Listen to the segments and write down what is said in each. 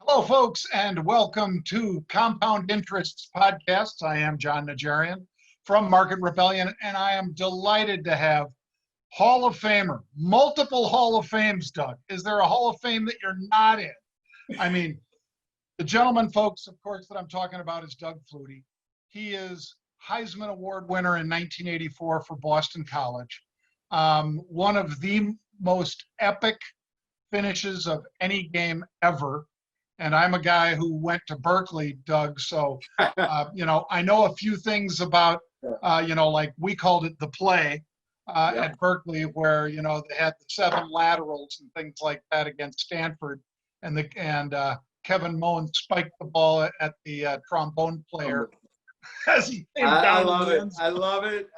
Hello, folks, and welcome to Compound Interests Podcast. I am John Najarian from Market Rebellion, and I am delighted to have Hall of Famer, multiple Hall of Fames, Doug. Is there a Hall of Fame that you're not in? I mean, the gentleman, folks, of course, that I'm talking about is Doug Flutie. He is Heisman Award winner in 1984 for Boston College. One of the most epic finishes of any game ever. And I'm a guy who went to Berkeley, Doug. So, I know a few things about, like we called it the play at Berkeley, where, they had the 7 laterals and things like that against Stanford. And Kevin Moen spiked the ball at the trombone player as he came down. I love it. I love it.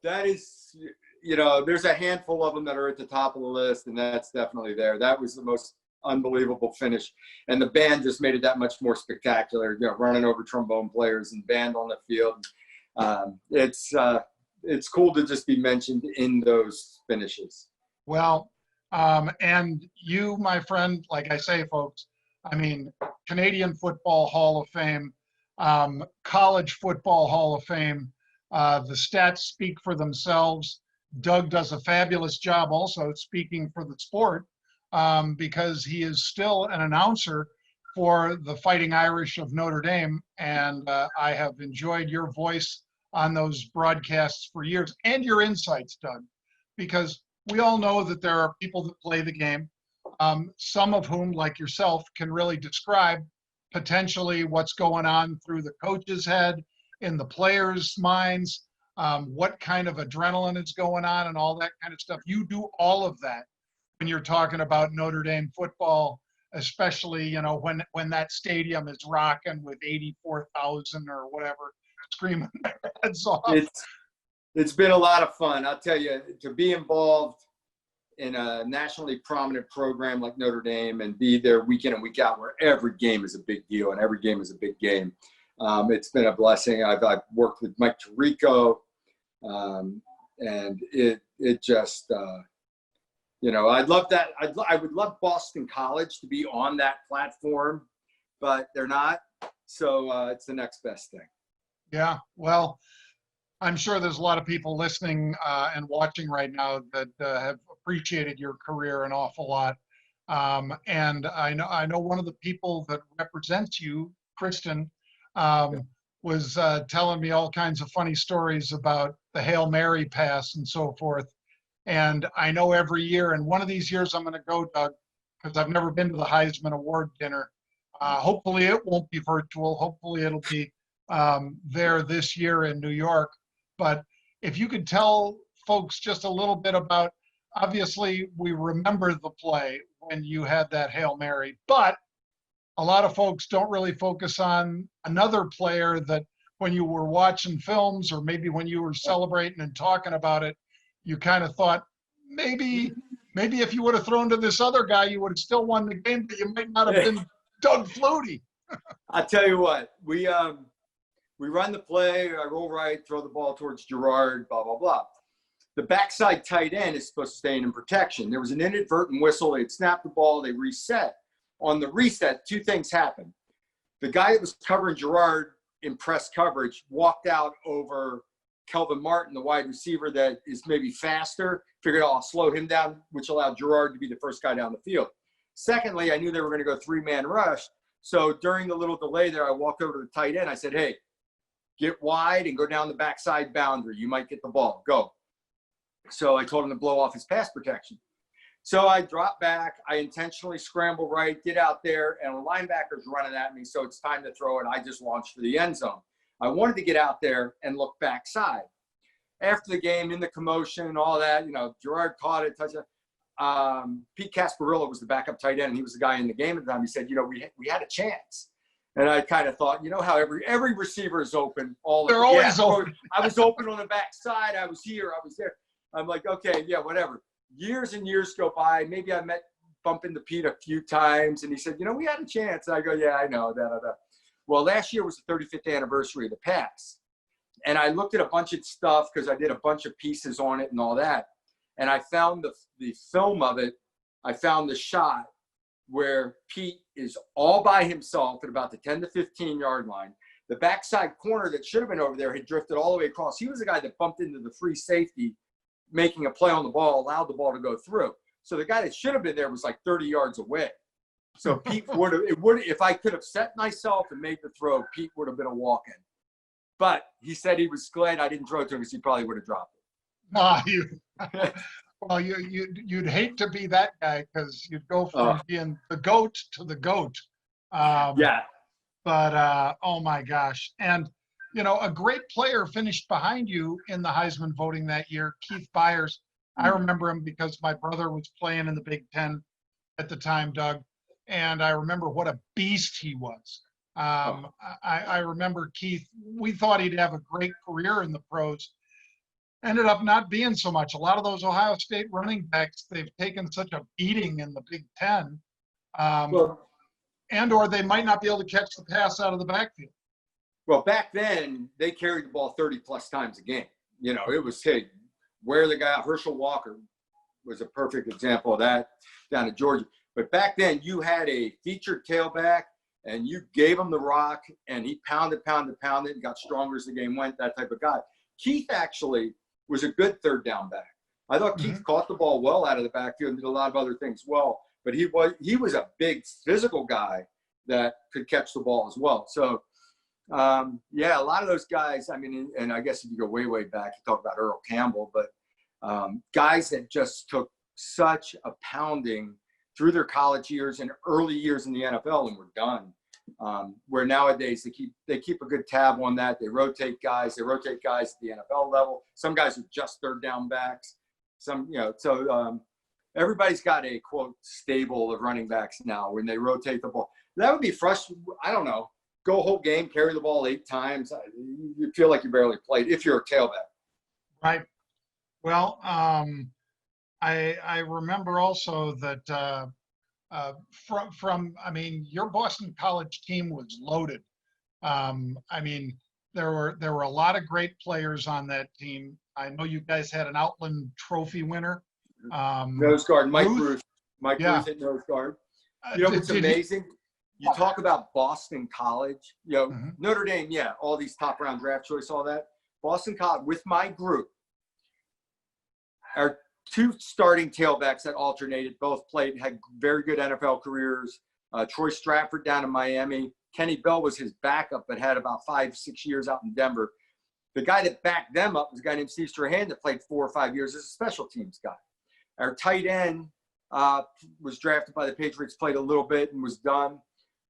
That is, there's a handful of them that are at the top of the list, and that's definitely there. That was the most unbelievable finish, and the band just made it that much more spectacular, running over trombone players and band on the field. It's cool to just be mentioned in those finishes. Well, and you, my friend, like I say, folks, I mean, Canadian Football Hall of Fame, College Football Hall of Fame, the stats speak for themselves. Doug does a fabulous job also speaking for the sport, because he is still an announcer for the Fighting Irish of Notre Dame. And I have enjoyed your voice on those broadcasts for years, and your insights, Doug, because we all know that there are people that play the game, some of whom, like yourself, can really describe potentially what's going on through the coach's head, in the players' minds, what kind of adrenaline is going on and all that kind of stuff. You do all of that when you're talking about Notre Dame football, especially, when that stadium is rocking with 84,000 or whatever screaming their heads off. It's been a lot of fun. I'll tell you, to be involved in a nationally prominent program like Notre Dame and be there week in and week out, where every game is a big deal and every game is a big game. It's been a blessing. I've worked with Mike Tirico, and it just, I'd love that. I would love Boston College to be on that platform, but they're not. So it's the next best thing. Yeah, well, I'm sure there's a lot of people listening and watching right now that have appreciated your career an awful lot. And I know one of the people that represents you, Kristen, was telling me all kinds of funny stories about the Hail Mary pass and so forth. And I know every year, and one of these years I'm going to go, Doug, because I've never been to the Heisman Award dinner. Hopefully it won't be virtual. Hopefully it'll be there this year in New York. But if you could tell folks just a little bit about, obviously we remember the play when you had that Hail Mary, but a lot of folks don't really focus on another player that when you were watching films or maybe when you were celebrating and talking about it, you kind of thought maybe if you would have thrown to this other guy, you would have still won the game, but you might not have been Doug Flutie. I'll tell you what, we run the play, I roll right, throw the ball towards Gerard, blah, blah, blah. The backside tight end is supposed to stay in protection. There was an inadvertent whistle. They'd snapped the ball. They reset. On the reset, 2 things happened. The guy that was covering Gerard in press coverage walked out over Kelvin Martin, the wide receiver that is maybe faster, figured I'll slow him down, which allowed Gerard to be the first guy down the field. Secondly, I knew they were going to go 3-man rush. So during the little delay there, I walked over to the tight end. I said, hey, get wide and go down the backside boundary. You might get the ball. Go. So I told him to blow off his pass protection. So I dropped back. I intentionally scramble right, get out there, and a linebacker's running at me. So it's time to throw it. I just launched for the end zone. I wanted to get out there and look backside. After the game, in the commotion and all that, Gerard caught it, touchdown. Pete Casparilla was the backup tight end, and he was the guy in the game at the time. He said, we had a chance. And I kind of thought, how every receiver is open. They're always open. I was open on the backside. I was here. I was there. I'm like, okay, yeah, whatever. Years and years go by. Maybe I bumped into Pete a few times, and he said, we had a chance. And I go, yeah, I know. Well, last year was the 35th anniversary of the pass. And I looked at a bunch of stuff because I did a bunch of pieces on it and all that. And I found the film of it. I found the shot where Pete is all by himself at about the 10 to 15-yard line. The backside corner that should have been over there had drifted all the way across. He was the guy that bumped into the free safety, making a play on the ball, allowed the ball to go through. So the guy that should have been there was like 30 yards away. So Pete if I could have set myself and made the throw, Pete would have been a walk-in. But he said he was glad I didn't throw it to him because he probably would have dropped it. Well, you'd hate to be that guy because you'd go from being the GOAT to the GOAT. Yeah. But, oh my gosh. And, a great player finished behind you in the Heisman voting that year, Keith Byers. I remember him because my brother was playing in the Big Ten at the time, Doug. And I remember what a beast he was. I remember Keith, we thought he'd have a great career in the pros. Ended up not being so much. A lot of those Ohio State running backs, they've taken such a beating in the Big Ten. Or they might not be able to catch the pass out of the backfield. Well, back then, they carried the ball 30-plus times a game. It was, hey, where the guy, Herschel Walker was a perfect example of that down in Georgia. But back then, you had a featured tailback, and you gave him the rock, and he pounded, and got stronger as the game went, that type of guy. Keith actually was a good third down back. I thought Keith caught the ball well out of the backfield and did a lot of other things well. But he was a big physical guy that could catch the ball as well. So, a lot of those guys, I mean, and I guess if you go way, way back, you talk about Earl Campbell, but guys that just took such a pounding through their college years and early years in the NFL and were done. Where nowadays they keep a good tab on that. They rotate guys at the NFL level. Some guys are just third down backs. Everybody's got a quote stable of running backs now when they rotate the ball. That would be frustrating. I don't know. Go a whole game, carry the ball 8 times. You feel like you barely played if you're a tailback. Right. Well, I remember also that your Boston College team was loaded. There were a lot of great players on that team. I know you guys had an Outland Trophy winner. Nose guard, Mike Ruth. Mike Ruth at nose guard. What's amazing? You talk about Boston College. Notre Dame, all these top round draft choice, all that. Boston College, with my group, our 2 starting tailbacks that alternated, both had very good NFL careers. Troy Stratford down in Miami. Kenny Bell was his backup, but had about 5-6 years out in Denver. The guy that backed them up was a guy named Steve Strahan that played 4 or 5 years as a special teams guy. Our tight end was drafted by the Patriots, played a little bit and was done.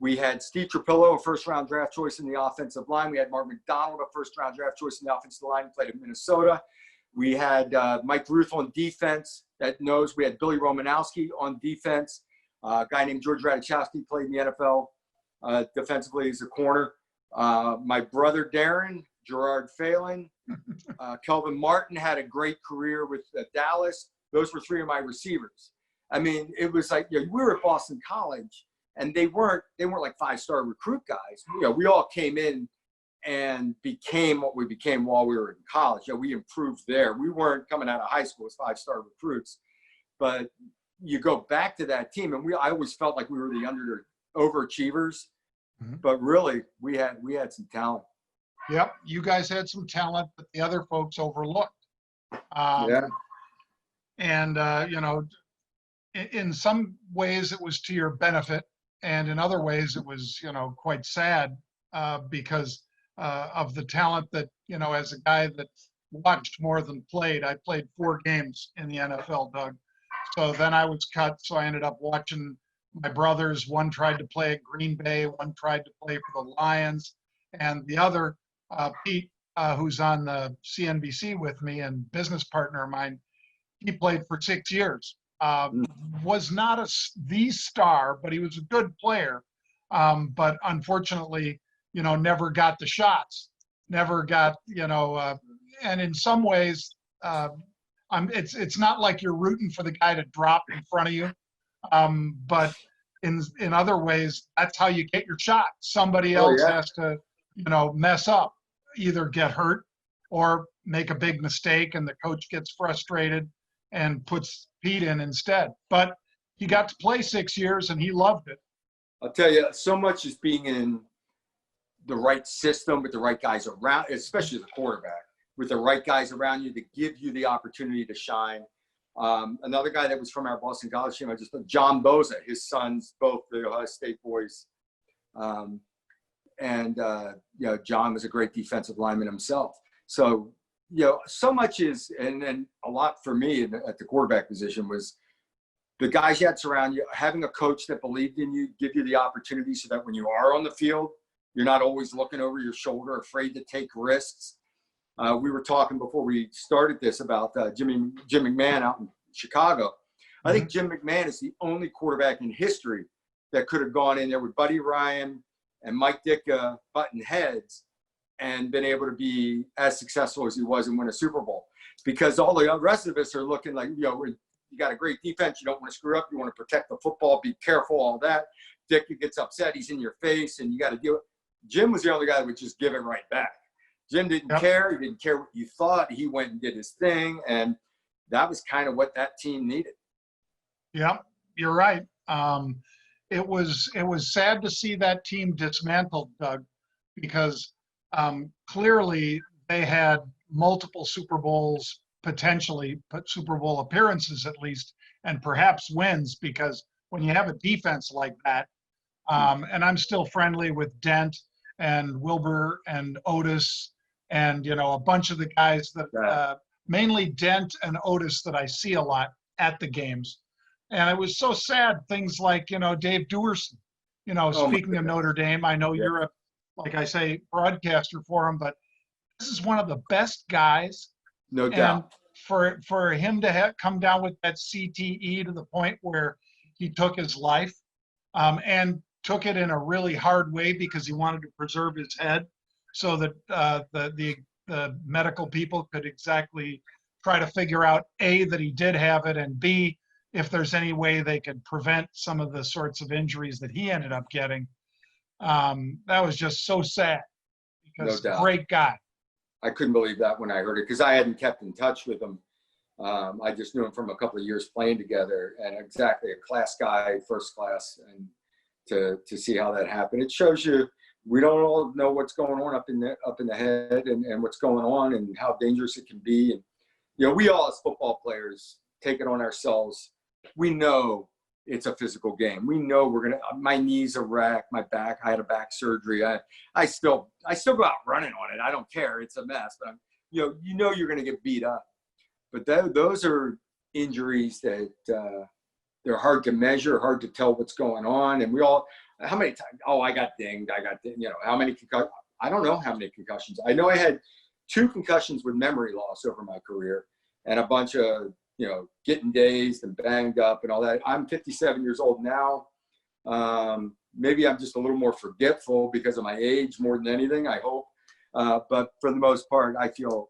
We had Steve Trapillo, a first-round draft choice in the offensive line. We had Mark McDonald, a first-round draft choice in the offensive line, played in Minnesota. We had Mike Ruth on defense at nose. We had Billy Romanowski on defense. A guy named George Radichowski played in the NFL defensively as a corner. My brother Darren, Gerard Phelan, Kelvin Martin had a great career with Dallas. Those were 3 of my receivers. I mean, it was like we were at Boston College, and they weren't like 5-star recruit guys. We all came in and became what we became while we were in college. We improved there. We weren't coming out of high school as 5-star recruits, but you go back to that team, and I always felt like we were the overachievers, but really we had some talent. Yep, you guys had some talent that the other folks overlooked. And in some ways it was to your benefit, and in other ways it was quite sad because of the talent that as a guy that watched more than played. I played 4 games in the NFL, Doug. So then I was cut, so I ended up watching my brothers. One tried to play at Green Bay, one tried to play for the Lions, and the other, Pete, who's on the CNBC with me and business partner of mine, he played for 6 years. Was not the star, but he was a good player. But unfortunately, never got the shots, never got, and in some ways, it's not like you're rooting for the guy to drop in front of you. But in other ways, that's how you get your shot. Somebody else has to, mess up, either get hurt or make a big mistake, and the coach gets frustrated and puts Pete in instead. But he got to play 6 years and he loved it. I'll tell you, so much is being in the right system with the right guys around, especially as a quarterback, with the right guys around you to give you the opportunity to shine. Another guy that was from our Boston College team, John Boza, his sons, both the Ohio State boys. John was a great defensive lineman himself. So, so much is, and a lot for me at the quarterback position was the guys you had surround you, having a coach that believed in you, give you the opportunity so that when you are on the field, you're not always looking over your shoulder, afraid to take risks. We were talking before we started this about Jim McMahon out in Chicago. I think Jim McMahon is the only quarterback in history that could have gone in there with Buddy Ryan and Mike Ditka butting heads and been able to be as successful as he was and win a Super Bowl. Because all the rest of us are looking like, you got a great defense. You don't want to screw up. You want to protect the football, be careful, all that. Ditka gets upset. He's in your face and you got to deal with it. Jim was the only guy that would just give it right back. Jim didn't care. He didn't care what you thought. He went and did his thing. And that was kind of what that team needed. Yeah, you're right. It was sad to see that team dismantled, Doug, because clearly they had multiple Super Bowls, potentially Super Bowl appearances at least, and perhaps wins, because when you have a defense like that, and I'm still friendly with Dent and Wilbur and Otis and, a bunch of the guys that mainly Dent and Otis that I see a lot at the games. And it was so sad, things like, Dave Duerson, speaking of Notre Dame, I know you're like I say, broadcaster for him, but this is one of the best guys. No doubt. And for him to come down with that CTE to the point where he took his life, and took it in a really hard way because he wanted to preserve his head so that the medical people could exactly try to figure out, A, that he did have it, and B, if there's any way they could prevent some of the sorts of injuries that he ended up getting. That was just so sad because great guy. I couldn't believe that when I heard it because I hadn't kept in touch with him. I just knew him from a couple of years playing together, and exactly a class guy, first class, and to see how that happened. It shows you we don't all know what's going on up in the head and what's going on and how dangerous it can be. And we all as football players take it on ourselves. We know it's a physical game. We know my knees are racked, my back. I had a back surgery. I still go out running on it. I don't care. It's a mess, but you're going to get beat up. But those are injuries that they're hard to measure, hard to tell what's going on. And how many times? Oh, I got dinged. How many concussions? I don't know how many concussions. I know I had 2 concussions with memory loss over my career and a bunch of, getting dazed and banged up and all that. I'm 57 years old now. Maybe I'm just a little more forgetful because of my age more than anything, I hope. But for the most part, I feel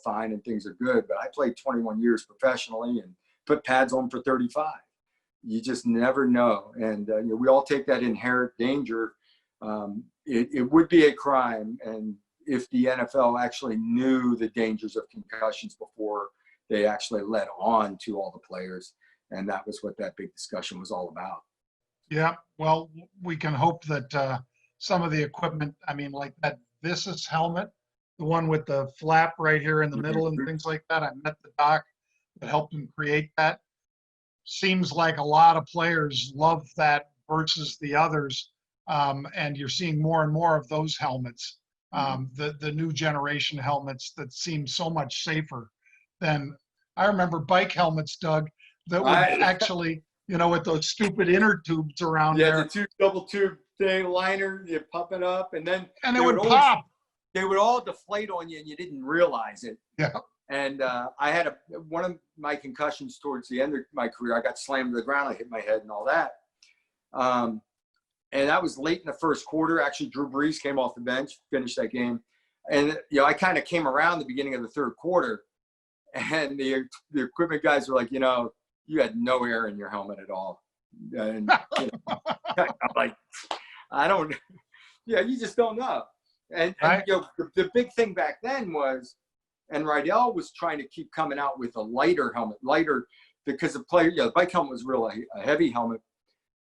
fine and things are good. But I played 21 years professionally and put pads on for 35. You just never know. And we all take that inherent danger. It would be a crime. And if the NFL actually knew the dangers of concussions before they actually led on to all the players. And that was what that big discussion was all about. Yeah. Well, we can hope that some of the equipment, like that Visus helmet, the one with the flap right here in the middle and things like that. I met the doc that helped him create that. Seems like a lot of players love that versus the others. And you're seeing more and more of those helmets, the new generation helmets that seem so much safer than I remember bike helmets, Doug, that would actually, with those stupid inner tubes around there. Yeah, the double tube thing, liner, you pump it up, and it would pop. They would all deflate on you, and you didn't realize it. Yeah. And I had one of my concussions towards the end of my career. I got slammed to the ground. I hit my head and all that. And that was late in the first quarter. Actually, Drew Brees came off the bench, finished that game. And, I kind of came around the beginning of the third quarter. And the equipment guys were like, you had no air in your helmet at all. And I'm like, you just don't know. And the big thing back then was, and Rydell was trying to keep coming out with a lighter helmet, lighter because the bike helmet was a heavy helmet.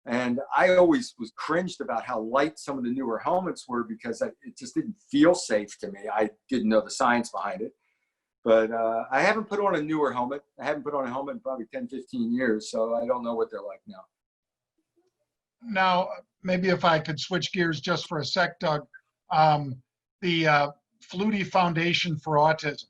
And I always was cringed about how light some of the newer helmets were because it just didn't feel safe to me. I didn't know the science behind it. But I haven't put on a newer helmet. I haven't put on a helmet in probably 10, 15 years, so I don't know what they're like now. Now, maybe if I could switch gears just for a sec, Doug, the Flutie Foundation for Autism.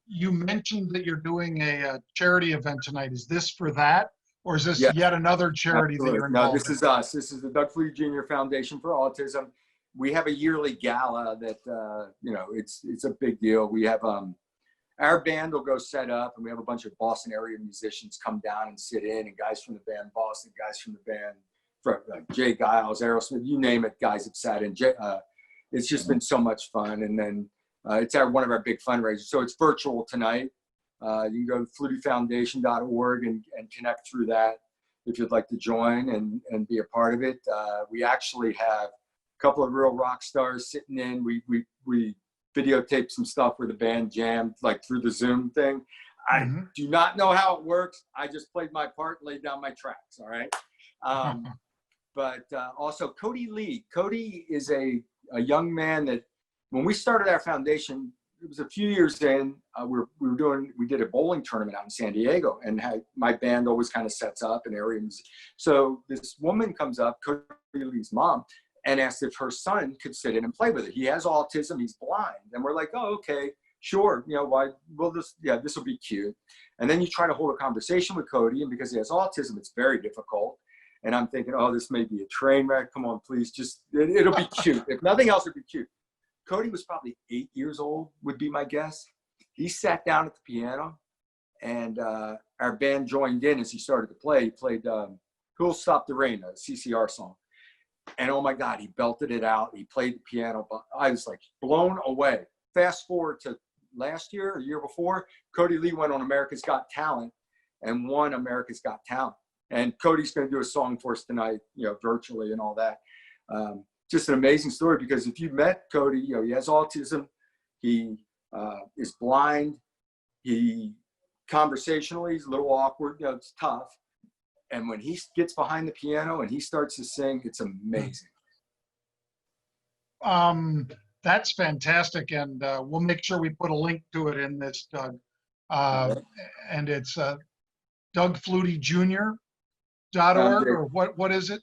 You mentioned that you're doing a charity event tonight. Is this for that? Or is this yet another charity that you're involved in? No, this is us. This is the Doug Flutie Jr. Foundation for Autism. We have a yearly gala that, it's a big deal. We have our band will go set up, and we have a bunch of Boston area musicians come down and sit in, and guys from the band Boston, guys from the band, Jay Giles, Aerosmith, you name it, guys have sat in. It's just been so much fun. And then it's one of our big fundraisers. So it's virtual tonight. You can go to flutiefoundation.org and connect through that if you'd like to join and be a part of it. We actually have a couple of real rock stars sitting in. We videotaped some stuff where the band jammed like through the Zoom thing. I do not know how it works. I just played my part, laid down my tracks. All right. But also Cody Lee. Cody is a young man that when we started our foundation, it was a few years in, we did a bowling tournament out in San Diego, and my band always kind of sets up in areas. So this woman comes up, Cody Lee's mom, and asks if her son could sit in and play with it. He has autism, he's blind. And we're like, oh, okay, sure. Why? Well, this will be cute. And then you try to hold a conversation with Cody, and because he has autism, it's very difficult. And I'm thinking, oh, this may be a train wreck. Come on, please, it'll be cute. If nothing else, it'll be cute. Cody was probably 8 years old, would be my guess. He sat down at the piano, and our band joined in as he started to play. He played Who'll Stop the Rain, a CCR song. And oh my God, he belted it out. He played the piano. I was like blown away. Fast forward to last year or year before, Cody Lee went on America's Got Talent and won America's Got Talent. And Cody's going to do a song for us tonight, virtually and all that. Just an amazing story, because if you met Cody, he has autism. He is blind. Conversationally, he's a little awkward. It's tough. And when he gets behind the piano and he starts to sing, it's amazing. That's fantastic. And we'll make sure we put a link to it in this, Doug. And it's DougFlutieJr.org, or what is it?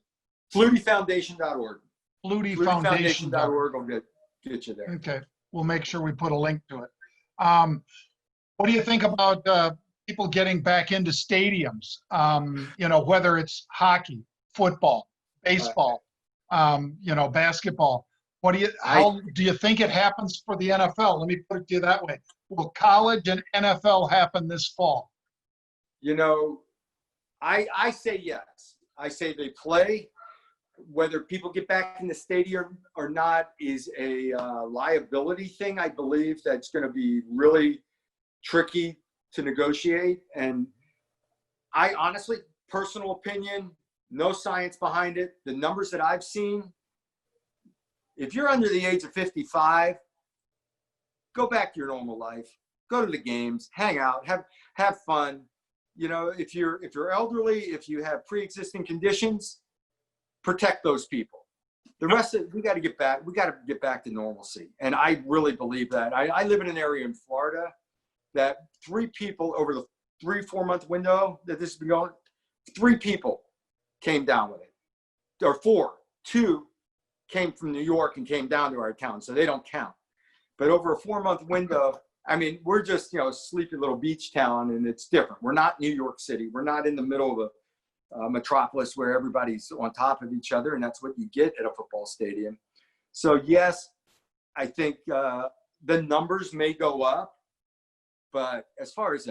FlutieFoundation.org. FlutieFoundation.org will get you there. Okay. We'll make sure we put a link to it. What do you think about people getting back into stadiums? Whether it's hockey, football, baseball, basketball. How do you think it happens for the NFL? Let me put it to you that way. Will college and NFL happen this fall? I say yes. I say they play. Whether people get back in the stadium or not is a liability thing. I believe that's going to be really tricky to negotiate. And I honestly, personal opinion, no science behind it. The numbers that I've seen, if you're under the age of 55, go back to your normal life, go to the games, hang out, have fun. If you're elderly, if you have pre-existing conditions, protect those people. The rest of it, we got to get back to normalcy. And I really believe that. I live in an area in Florida that 3 people over the 3-4 month window that this has been going, 3 people came down with it. Or 4, 2 came from New York and came down to our town, so they don't count. But over a 4-month window, we're just, a sleepy little beach town, and it's different. We're not New York City. We're not in the middle of a metropolis where everybody's on top of each other, and that's what you get at a football stadium. So yes, I think the numbers may go up, but as far as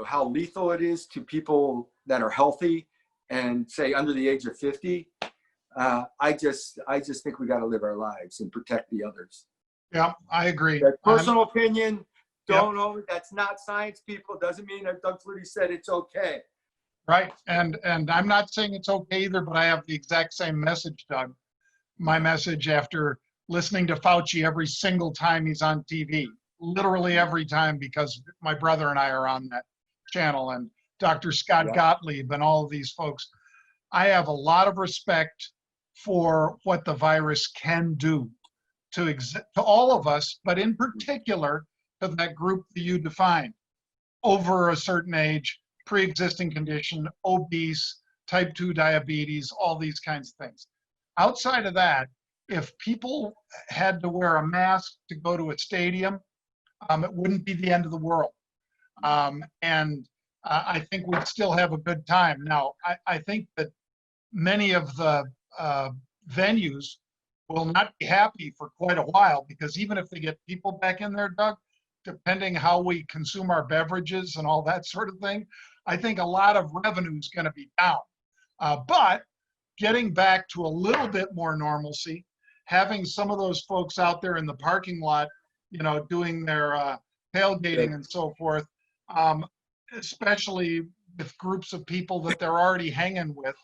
how lethal it is to people that are healthy and say under the age of 50, I just think we got to live our lives and protect the others. Yeah, I agree. That's personal opinion. Don't know. That's not science, people. Doesn't mean that Doug Flutie said it's okay. Right. And I'm not saying it's okay either, but I have the exact same message, Doug. My message after listening to Fauci every single time he's on TV, literally every time, because my brother and I are on that. channel and Dr. Scott Yeah. Gottlieb and all of these folks. I have a lot of respect for what the virus can do to all of us, but in particular to that group that you defined, over a certain age, pre-existing condition, obese, type 2 diabetes, all these kinds of things. Outside of that, if people had to wear a mask to go to a stadium, it wouldn't be the end of the world. And I think we'd still have a good time. Now, I think that many of the venues will not be happy for quite a while, because even if they get people back in there, Doug, depending how we consume our beverages and all that sort of thing, I think a lot of revenue is going to be down. But getting back to a little bit more normalcy, having some of those folks out there in the parking lot, you know, doing their tailgating and so forth, especially with groups of people that they're already hanging with,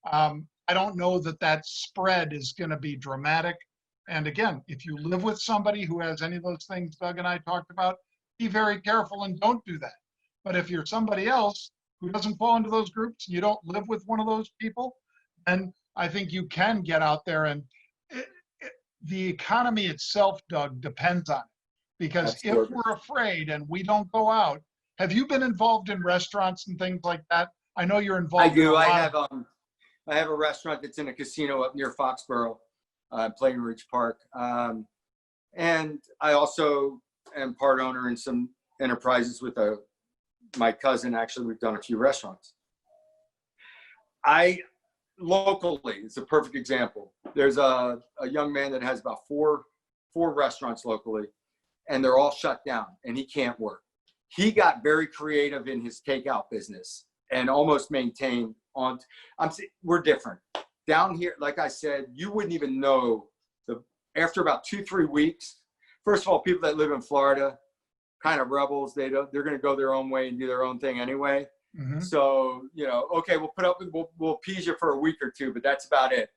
I don't know that that spread is going to be dramatic. And again, if you live with somebody who has any of those things Doug and I talked about, be very careful and don't do that. But if you're somebody else who doesn't fall into those groups, and you don't live with one of those people, then I think you can get out there. And the economy itself, Doug, depends on it. Because if we're afraid and we don't go out, have you been involved in restaurants and things like that? I know you're involved. I do. I have a restaurant that's in a casino up near Foxborough, Plain Ridge Park. And I also am part owner in some enterprises with my cousin. Actually, we've done a few restaurants. Locally, it's a perfect example. There's a young man that has about four restaurants locally, and they're all shut down, and he can't work. He got very creative in his takeout business and almost maintained on. We're different down here. Like I said, you wouldn't even know after about 2-3 weeks. First of all, people that live in Florida, kind of rebels. They're going to go their own way and do their own thing anyway. Mm-hmm. So, you know, okay, we'll appease you for a week or two, but that's about it.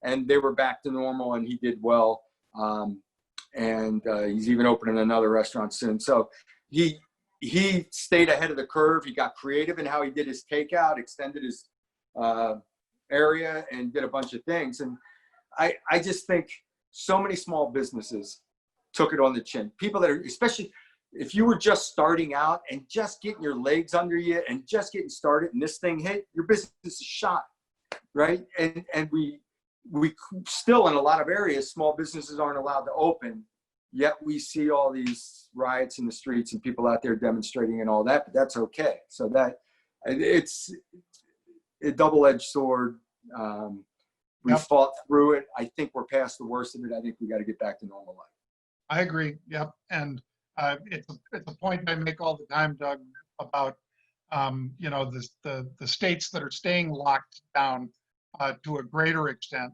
And they were back to normal, and he did well. And he's even opening another restaurant soon. So he stayed ahead of the curve. He got creative in how he did his takeout, extended his area, and did a bunch of things. And I just think so many small businesses took it on the chin. People that are, especially if you were just starting out and just getting your legs under you and just getting started, and this thing hit, your business is shot, right? And we still, in a lot of areas, small businesses aren't allowed to open, yet we see all these riots in the streets and people out there demonstrating and all that, but that's okay. So that it's a double-edged sword. We fought through it. I think we're past the worst of it. I think we got to get back to normal life. I agree. Yep. And it's a point I make all the time, Doug, about you know, the states that are staying locked down to a greater extent.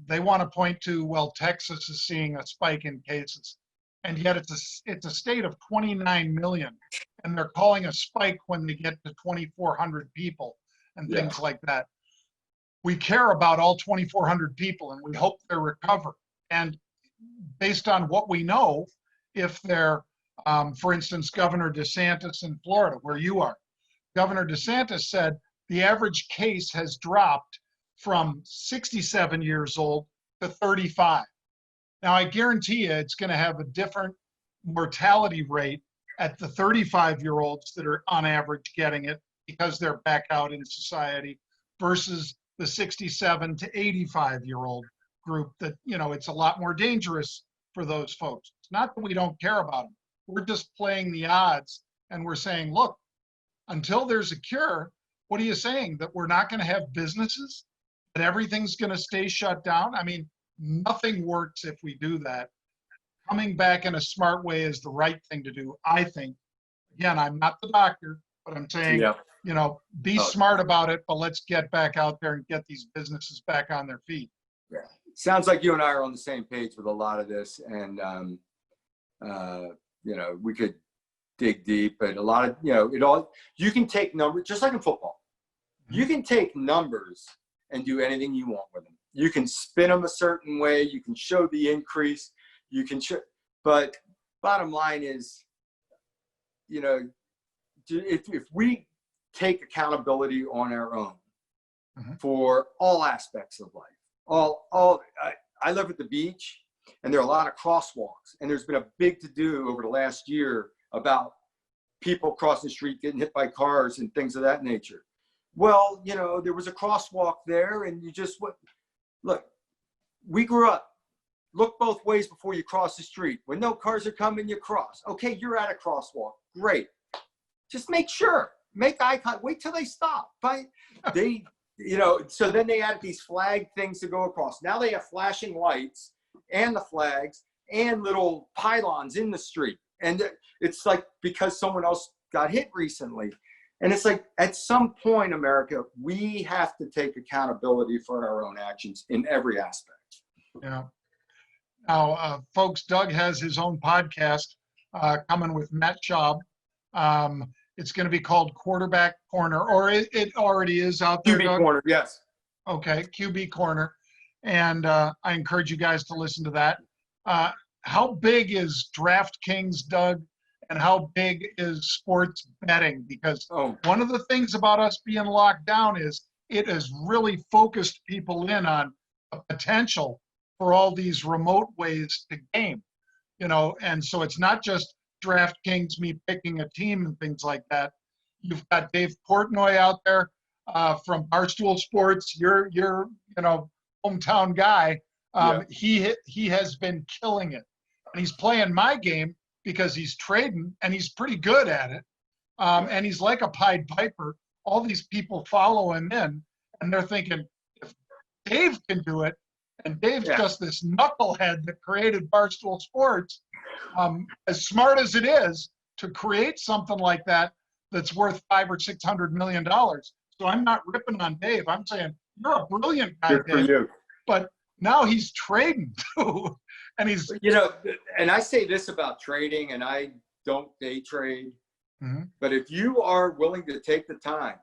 They want to point to, well, Texas is seeing a spike in cases, and yet it's a state of 29 million, and they're calling a spike when they get to 2,400 people and things like that. We care about all 2,400 people, and we hope they recover. And based on what we know, if they're, for instance, Governor DeSantis in Florida, where you are, Governor DeSantis said the average case has dropped from 67 years old to 35. Now, I guarantee you it's going to have a different mortality rate at the 35-year-olds that are on average getting it because they're back out in society versus the 67 to 85-year-old group that, you know, it's a lot more dangerous for those folks. It's not that we don't care about them. We're just playing the odds, and we're saying, look, until there's a cure, what are you saying? That we're not going to have businesses? That everything's going to stay shut down? I mean, nothing works if we do that. Coming back in a smart way is the right thing to do, I think. Again, I'm not the doctor, but I'm saying, you know, be smart about it, but let's get back out there and get these businesses back on their feet. Yeah. Sounds like you and I are on the same page with a lot of this. And, you know, we could dig deep, but a lot of, you know, you can take numbers, just like in football. You can take numbers and do anything you want with them. You can spin them a certain way. You can show the increase. You can show, but bottom line is, you know, if we take accountability on our own Mhm. for all aspects of life, I live at the beach, and there are a lot of crosswalks, and there's been a big to-do over the last year about people crossing the street getting hit by cars and things of that nature. Well, there was a crosswalk there, and you just look. We grew up. Look both ways before you cross the street. When no cars are coming, you cross. Okay, you're at a crosswalk. Great. Just make sure. Make eye contact. Wait till they stop. Right? So then they added these flag things to go across. Now they have flashing lights and the flags and little pylons in the street. And it's like because someone else got hit recently. And it's like at some point, America, we have to take accountability for our own actions in every aspect. Yeah. Now, folks, Doug has his own podcast coming with Matt Schaub. It's going to be called Quarterback Corner, or it already is out there, QB Doug? Corner, yes. Okay, QB Corner. And I encourage you guys to listen to that. How big is DraftKings, Doug? And how big is sports betting? Because one of the things about us being locked down is it has really focused people in on a potential for all these remote ways to game, and so it's not just DraftKings, me picking a team and things like that. You've got Dave Portnoy out there from Barstool Sports, your hometown guy. He has been killing it, and he's playing my game because he's trading and he's pretty good at it. And he's like a Pied Piper. All these people follow him in, and they're thinking, if Dave can do it, and Dave's just this knucklehead that created Barstool Sports, as smart as it is to create something like that that's worth $500 or $600 million. So I'm not ripping on Dave. I'm saying you're a brilliant guy, Good for Dave. you. But now he's trading too, and he's and I say this about trading, and I don't day trade. Mm-hmm. But if you are willing to take the time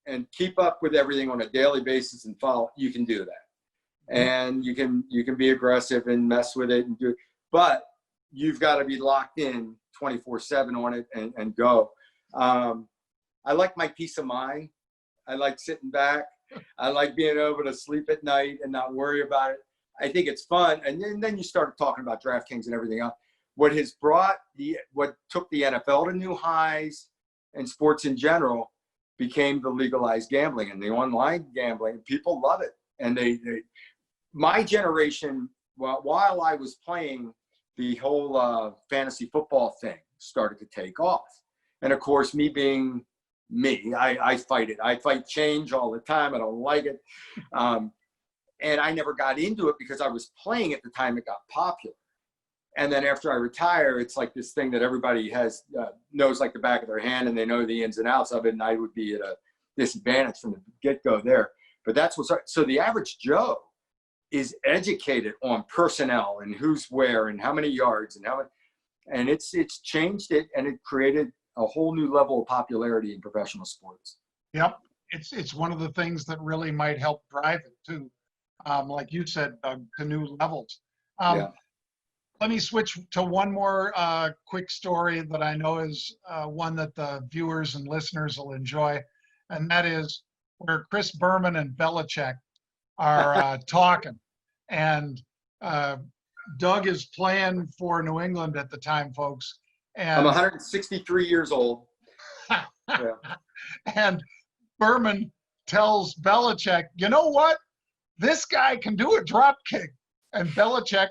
and keep up with everything on a daily basis and follow, you can do that. And you can be aggressive and mess with it and do it. But you've got to be locked in 24/7 on it and go. I like my peace of mind. I like sitting back. I like being able to sleep at night and not worry about it. I think it's fun. And then you start talking about DraftKings and everything else. What took the NFL to new highs and sports in general became the legalized gambling and the online gambling. People love it. And my generation, while I was playing, the whole fantasy football thing started to take off. And of course, me being me, I fight it. I fight change all the time. I don't like it. And I never got into it because I was playing at the time it got popular. And then after I retire, it's like this thing that everybody knows like the back of their hand, and they know the ins and outs of it. And I would be at a disadvantage from the get-go there. But that's so the average Joe is educated on personnel and who's where and how many yards and it's changed it, and it created a whole new level of popularity in professional sports. Yep. It's one of the things that really might help drive it too. Like you said, Doug, to new levels. Let me switch to one more quick story that I know is one that the viewers and listeners will enjoy. And that is where Chris Berman and Belichick are talking. And Doug is playing for New England at the time, folks. And I'm 163 years old. Yeah. And Berman tells Belichick, you know what? This guy can do a drop kick. And Belichick,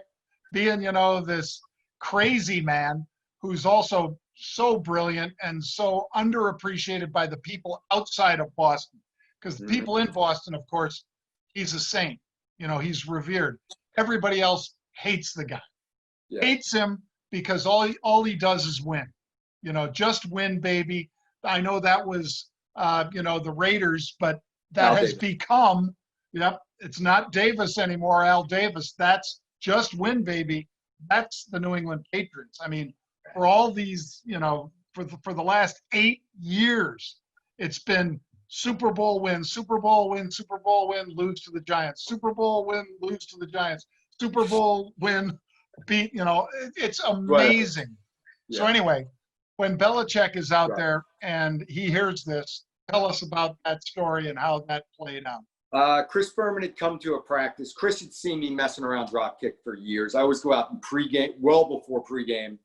being, this crazy man who's also so brilliant and so underappreciated by the people outside of Boston. Because the people in Boston, of course, he's a saint. He's revered. Everybody else hates the guy. Yeah. Hates him because all he does is win. Just win, baby. I know that was, the Raiders, but that has become, it's not Davis anymore, Al Davis. That's just win, baby. That's the New England Patriots. I mean, for all these, for the last 8 years, it's been Super Bowl win, Super Bowl win, Super Bowl win, lose to the Giants. Super Bowl win, lose to the Giants. Super Bowl win, beat, it's amazing. Yeah. So anyway, when Belichick is out Right. there and he hears this, tell us about that story and how that played out. Chris Berman had come to a practice. Chris had seen me messing around drop kick for years. I always go out in pregame, well before pregame,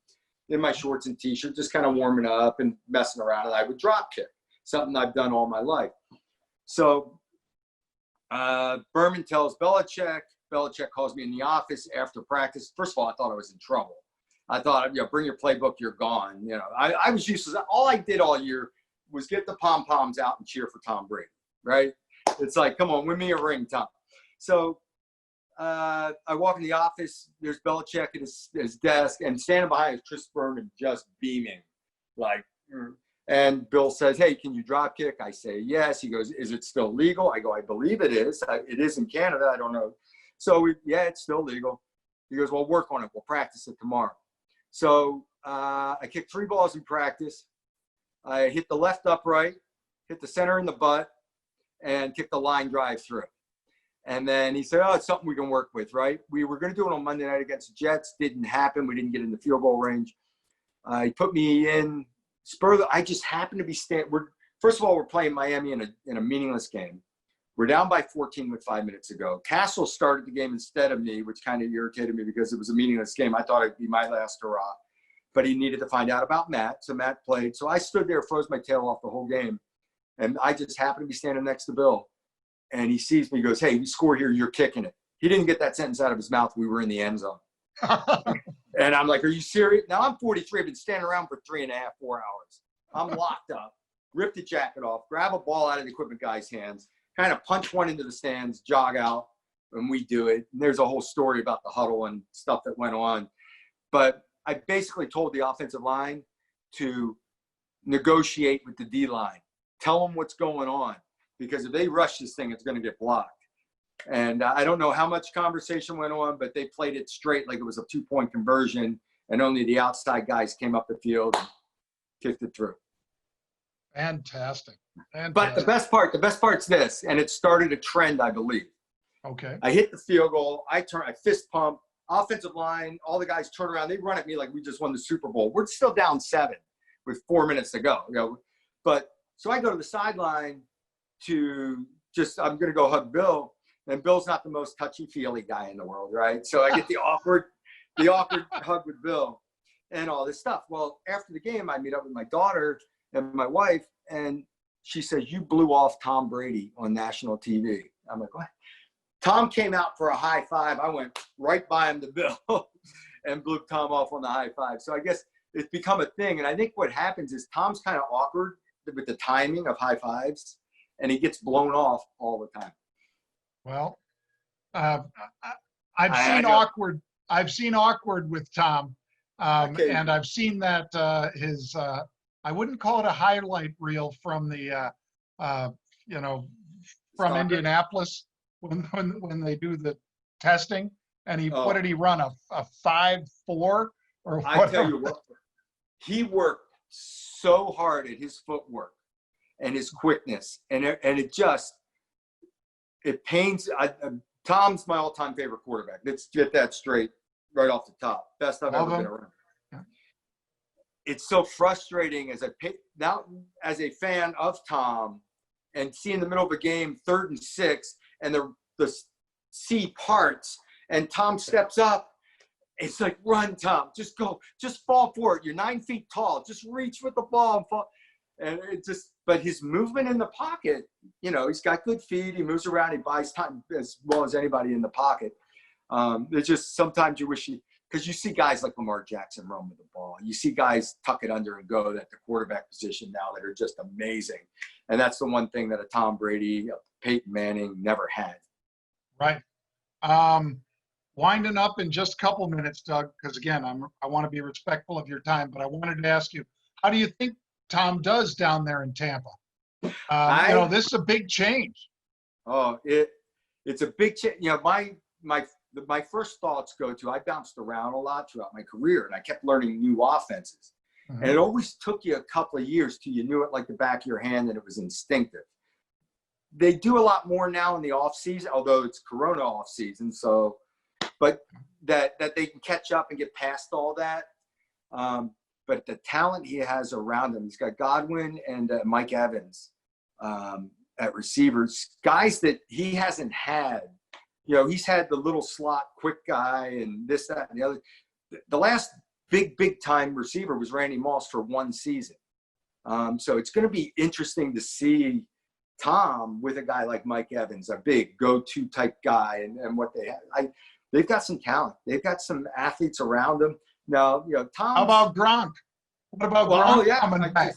in my shorts and t-shirt, just kind of warming up and messing around, and I would drop kick, something I've done all my life. So Berman tells Belichick. Belichick calls me in the office after practice. First of all, I thought I was in trouble. I thought, bring your playbook, you're gone. I was used to that. All I did all year was get the pom-poms out and cheer for Tom Brady, right? It's like, come on, win me a ring, Tom. So I walk in the office. There's Belichick at his desk, and standing behind is Chris Berman, just beaming. And Bill says, hey, can you drop kick? I say, yes. He goes, is it still legal? I go, I believe it is. It is in Canada. I don't know. So, yeah, it's still legal. He goes, well, work on it. We'll practice it tomorrow. So I kicked 3 balls in practice. I hit the left upright, hit the center in the butt, and kicked the line drive through. And then he said, oh, it's something we can work with, right? We were going to do it on Monday night against the Jets. Didn't happen. We didn't get in the field goal range. He put me in I just happened to be first of all, we're playing Miami in a meaningless game. We're down by 14 with 5 minutes to go. Castle started the game instead of me, which kind of irritated me because it was a meaningless game. I thought it'd be my last hurrah. But he needed to find out about Matt. So Matt played. So I stood there, froze my tail off the whole game. And I just happened to be standing next to Bill. And he sees me, he goes, hey, we score here, you're kicking it. He didn't get that sentence out of his mouth. We were in the end zone. And I'm like, are you serious? Now I'm 43. I've been standing around for 3.5, 4 hours. I'm locked up, rip the jacket off, grab a ball out of the equipment guy's hands, kind of punch one into the stands, jog out, and we do it. And there's a whole story about the huddle and stuff that went on. But I basically told the offensive line to negotiate with the D-line. Tell them what's going on, because if they rush this thing, it's going to get blocked. And I don't know how much conversation went on, but they played it straight like it was a 2-point conversion, and only the outside guys came up the field and kicked it through. Fantastic. But the best part's this, and it started a trend, I believe. Okay. I hit the field goal. I fist pump. Offensive line, all the guys turn around. They run at me like we just won the Super Bowl. We're still down 7 with 4 minutes to go. But so I go to the sideline I'm going to go hug Bill. And Bill's not the most touchy-feely guy in the world, right? So I get the awkward hug with Bill and all this stuff. Well, after the game, I meet up with my daughter and my wife, and she says, you blew off Tom Brady on national TV. I'm like, what? Tom came out for a high five. I went right by him to Bill and blew Tom off on the high five. So I guess it's become a thing. And I think what happens is Tom's kind of awkward with the timing of high fives, and he gets blown off all the time. Well, I've seen awkward with Tom, and I've seen that I wouldn't call it a highlight reel from the from Indianapolis when they do the testing, and what did he run, a 5.4 or what? I tell you what, he worked so hard at his footwork and his quickness, and it pains. Tom's my all-time favorite quarterback. Let's get that straight right off the top. Best I've ever been around. Yeah. It's so frustrating as a fan of Tom, and see in the middle of a game, 3rd and 6, and the sea parts, and Tom steps up. It's like, run, Tom. Just go. Just fall for it. You're 9 feet tall. Just reach with the ball and fall. And but his movement in the pocket, he's got good feet. He moves around. He buys time as well as anybody in the pocket. It's just sometimes you wish because you see guys like Lamar Jackson run with the ball. You see guys tuck it under and go at the quarterback position now that are just amazing. And that's the one thing that a Tom Brady, a Peyton Manning never had. Right. Winding up in just a couple minutes, Doug, because again, I want to be respectful of your time, but I wanted to ask you, how do you think Tom does down there in Tampa? This is a big change. Oh, it's a big change. My first thoughts go to, I bounced around a lot throughout my career, and I kept learning new offenses. Mm-hmm. And it always took you a couple of years till you knew it like the back of your hand, and it was instinctive. They do a lot more now in the off season, although it's Corona off season. So, but that they can catch up and get past all that. but the talent he has around him, he's got Godwin and Mike Evans at receivers, guys that he hasn't had. You know, he's had the little slot quick guy and this, that, and the other. The last big time receiver was Randy Moss for one season. So it's going to be interesting to see Tom with a guy like Mike Evans, a big go-to type guy, and what they have. They've got some talent. They've got some athletes around them. Now, you know, Tom. How about Gronk? What about Gronk coming back?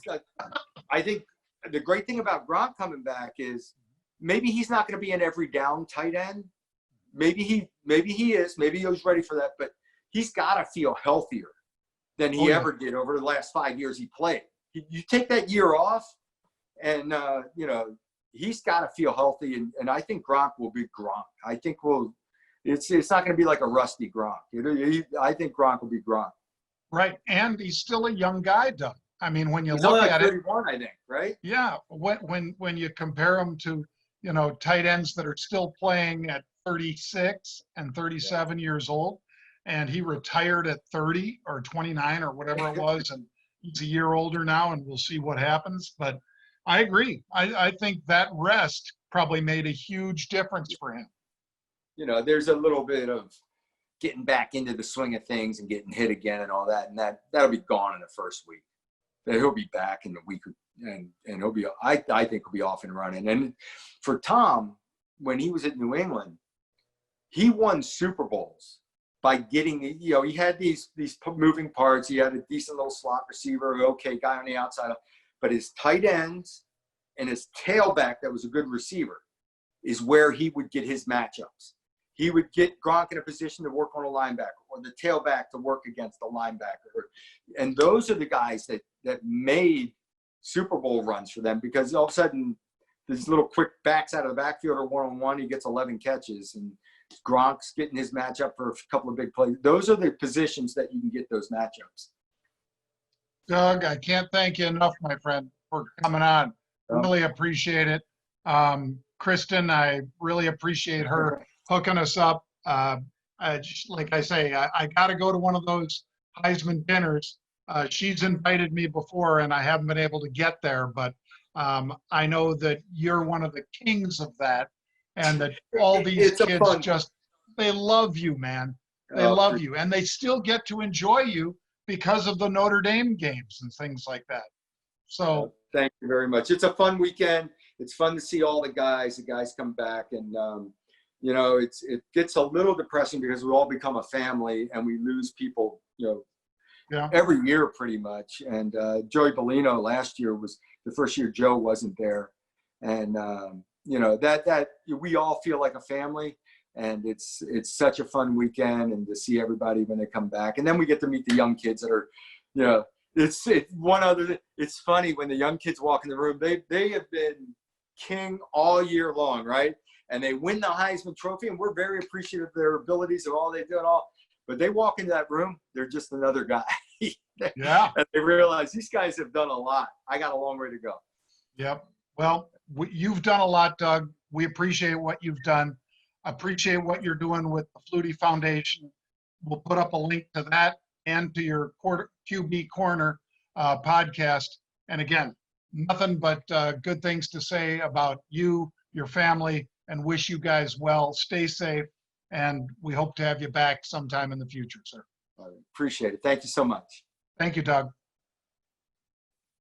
I think the great thing about Gronk coming back is maybe he's not going to be an every down tight end. Maybe he is. Maybe he was ready for that. But he's got to feel healthier than he ever did over the last 5 years he played. You take that year off, and you know, he's got to feel healthy. And I think Gronk will be Gronk. I think it's not going to be like a rusty Gronk. I think Gronk will be Gronk. Right, and he's still a young guy, Doug. I mean, when you He's look only like at 31, I think, right? Yeah, when you compare him to, you know, tight ends that are still playing at 36 and 37 years old, and he retired at 30 or 29 or whatever it was, and he's a year older now, and we'll see what happens. But I agree. I think that rest probably made a huge difference for him. You know, there's a little bit of getting back into the swing of things and getting hit again and all that, and that'll be gone in the first week. He'll be back in the week, and he'll be. I think he'll be off and running. And for Tom, when he was at New England, he won Super Bowls by getting. You know, he had these moving parts. He had a decent little slot receiver, okay guy on the outside, but his tight ends and his tailback that was a good receiver is where he would get his matchups. He would get Gronk in a position to work on a linebacker, or the tailback to work against the linebacker. And those are the guys that made Super Bowl runs for them, because all of a sudden these little quick backs out of the backfield are one-on-one. He gets 11 catches, and Gronk's getting his matchup for a couple of big plays. Those are the positions that you can get those matchups. Doug, I can't thank you enough, my friend, for coming on. Really appreciate it. Kristen, I really appreciate her hooking us up. Just like I say, I got to go to one of those Heisman dinners. She's invited me before, and I haven't been able to get there, but I know that you're one of the kings of that, and that all these kids just, they love you, man. They love you, and they still get to enjoy you because of the Notre Dame games and things like that. So thank you very much. It's a fun weekend. It's fun to see all the guys come back, and you know, it gets a little depressing because we all become a family and we lose people, you know, every year pretty much. And Joey Bellino last year was the first year Joe wasn't there. And, you know, that we all feel like a family, and it's such a fun weekend, and to see everybody when they come back. And then we get to meet the young kids that are, you know, it's one other thing. It's funny when the young kids walk in the room, they have been king all year long, right? And they win the Heisman Trophy, and we're very appreciative of their abilities and all they do and all. But they walk into that room, they're just another guy. Yeah. And they realize these guys have done a lot. I got a long way to go. Yep. Well, you've done a lot, Doug. We appreciate what you've done. Appreciate what you're doing with the Flutie Foundation. We'll put up a link to that and to your QB Corner podcast. And again, nothing but good things to say about you, your family, and wish you guys well. Stay safe, and we hope to have you back sometime in the future, sir. I appreciate it. Thank you so much. Thank you, Doug.